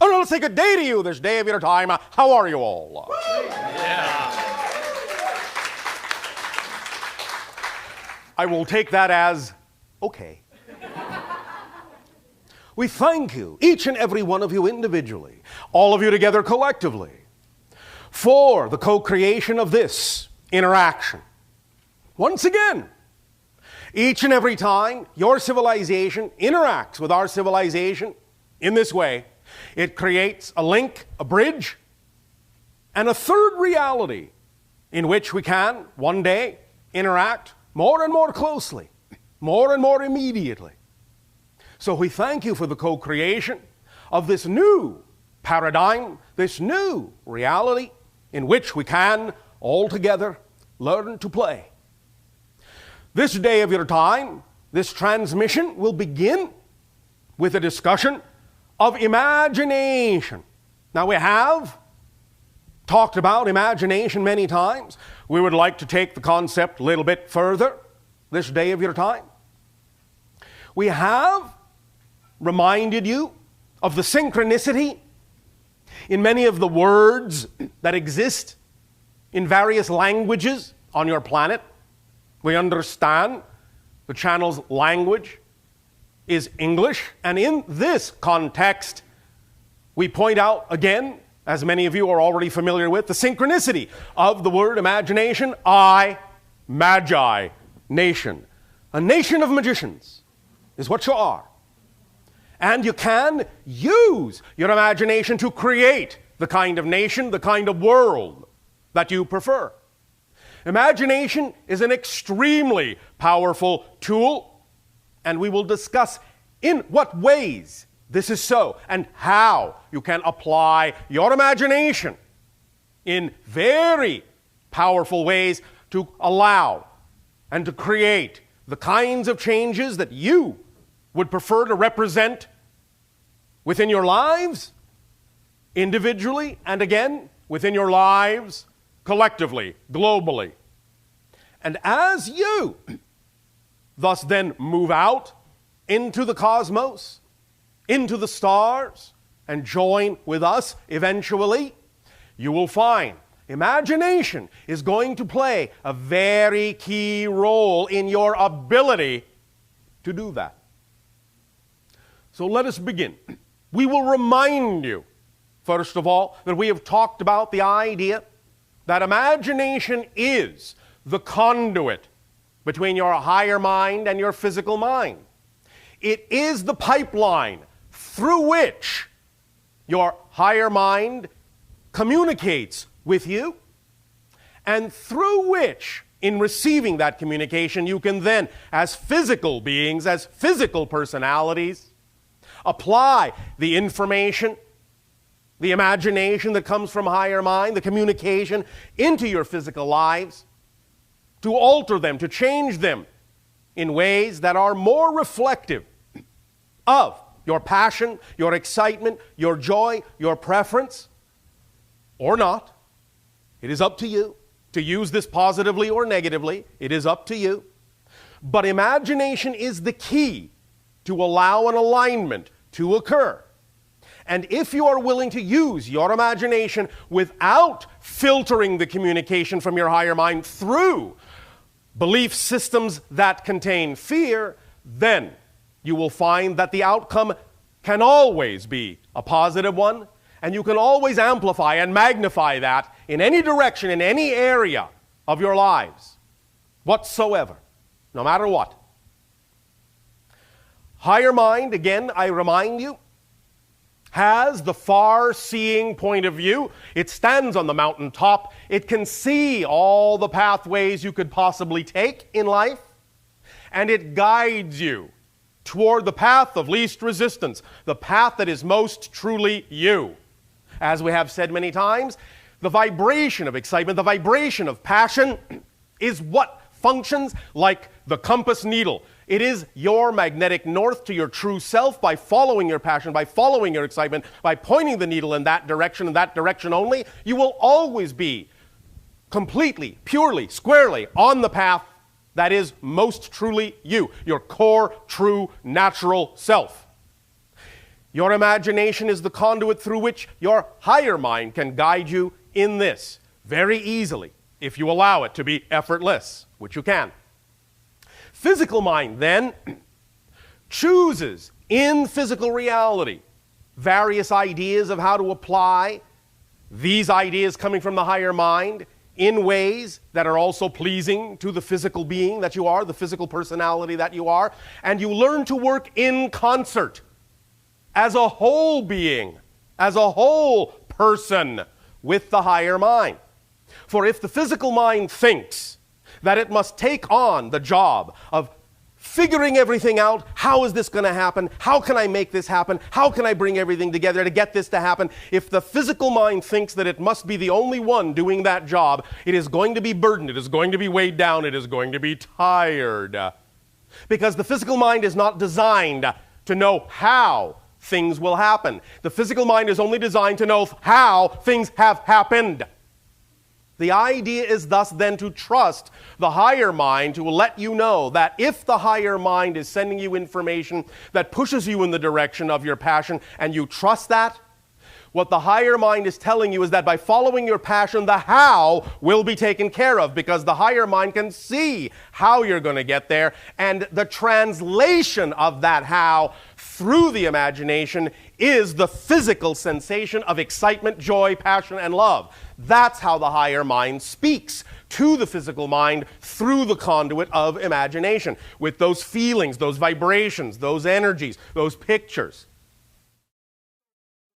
Oh, let's say good day to you this day of your time. How are you all? Yeah. I will take that as okay. We thank you, each and every one of you individually, all of you together collectively, for the co-creation of this interaction. Once again, each and every time your civilization interacts with our civilization in this way, it creates a link, a bridge, and a third reality in which we can, one day, interact more and more closely, more and more immediately. So we thank you for the co-creation of this new paradigm, this new reality in which we can all together learn to play. This day of your time, this transmission will begin with a discussion of imagination. Now, we have talked about imagination many times. We would like to take the concept a little bit further this day of your time. We have reminded you of the synchronicity in many of the words that exist in various languages on your planet. We understand the channel's language is English, and in this context, we point out again, as many of you are already familiar with, the synchronicity of the word imagination. Magi, nation. A nation of magicians is what you are. And you can use your imagination to create the kind of nation, the kind of world that you prefer. Imagination is an extremely powerful tool, and we will discuss in what ways this is so and how you can apply your imagination in very powerful ways to allow and to create the kinds of changes that you would prefer to represent within your lives, individually, and again, within your lives, collectively, globally. And as you thus then move out into the cosmos, into the stars, and join with us eventually, you will find imagination is going to play a very key role in your ability to do that. So let us begin. We will remind you, first of all, that we have talked about the idea that imagination is the conduit between your higher mind and your physical mind. It is the pipeline through which your higher mind communicates with you, and through which, in receiving that communication, you can then, as physical beings, as physical personalities, apply the information, the imagination that comes from higher mind, the communication into your physical lives, to alter them, to change them in ways that are more reflective of your passion, your excitement, your joy, your preference, or not. It is up to you to use this positively or negatively. It is up to you. But imagination is the key to allow an alignment to occur. And if you are willing to use your imagination without filtering the communication from your higher mind through belief systems that contain fear, then you will find that the outcome can always be a positive one, and you can always amplify and magnify that in any direction, in any area of your lives whatsoever, no matter what. Higher mind, again, I remind you, has the far-seeing point of view. It stands on the mountaintop. It can see all the pathways you could possibly take in life, and it guides you toward the path of least resistance, the path that is most truly you. As we have said many times, the vibration of excitement, the vibration of passion is what functions like the compass needle. It is your magnetic north to your true self. By following your passion, by following your excitement, by pointing the needle in that direction only, you will always be completely, purely, squarely on the path that is most truly you, your core, true, natural self. Your imagination is the conduit through which your higher mind can guide you in this very easily, if you allow it to be effortless, which you can. Physical mind, then, chooses in physical reality various ideas of how to apply these ideas coming from the higher mind in ways that are also pleasing to the physical being that you are, the physical personality that you are, and you learn to work in concert as a whole being, as a whole person with the higher mind. For if the physical mind thinks that it must take on the job of figuring everything out, how is this going to happen? How can I make this happen? How can I bring everything together to get this to happen? If the physical mind thinks that it must be the only one doing that job, it is going to be burdened, it is going to be weighed down, it is going to be tired. Because the physical mind is not designed to know how things will happen. The physical mind is only designed to know how things have happened. The idea is thus then to trust the higher mind to let you know that if the higher mind is sending you information that pushes you in the direction of your passion and you trust that, what the higher mind is telling you is that by following your passion, the how will be taken care of, because the higher mind can see how you're going to get there, and the translation of that how through the imagination is the physical sensation of excitement, joy, passion, and love. That's how the higher mind speaks to the physical mind through the conduit of imagination, with those feelings, those vibrations, those energies, those pictures.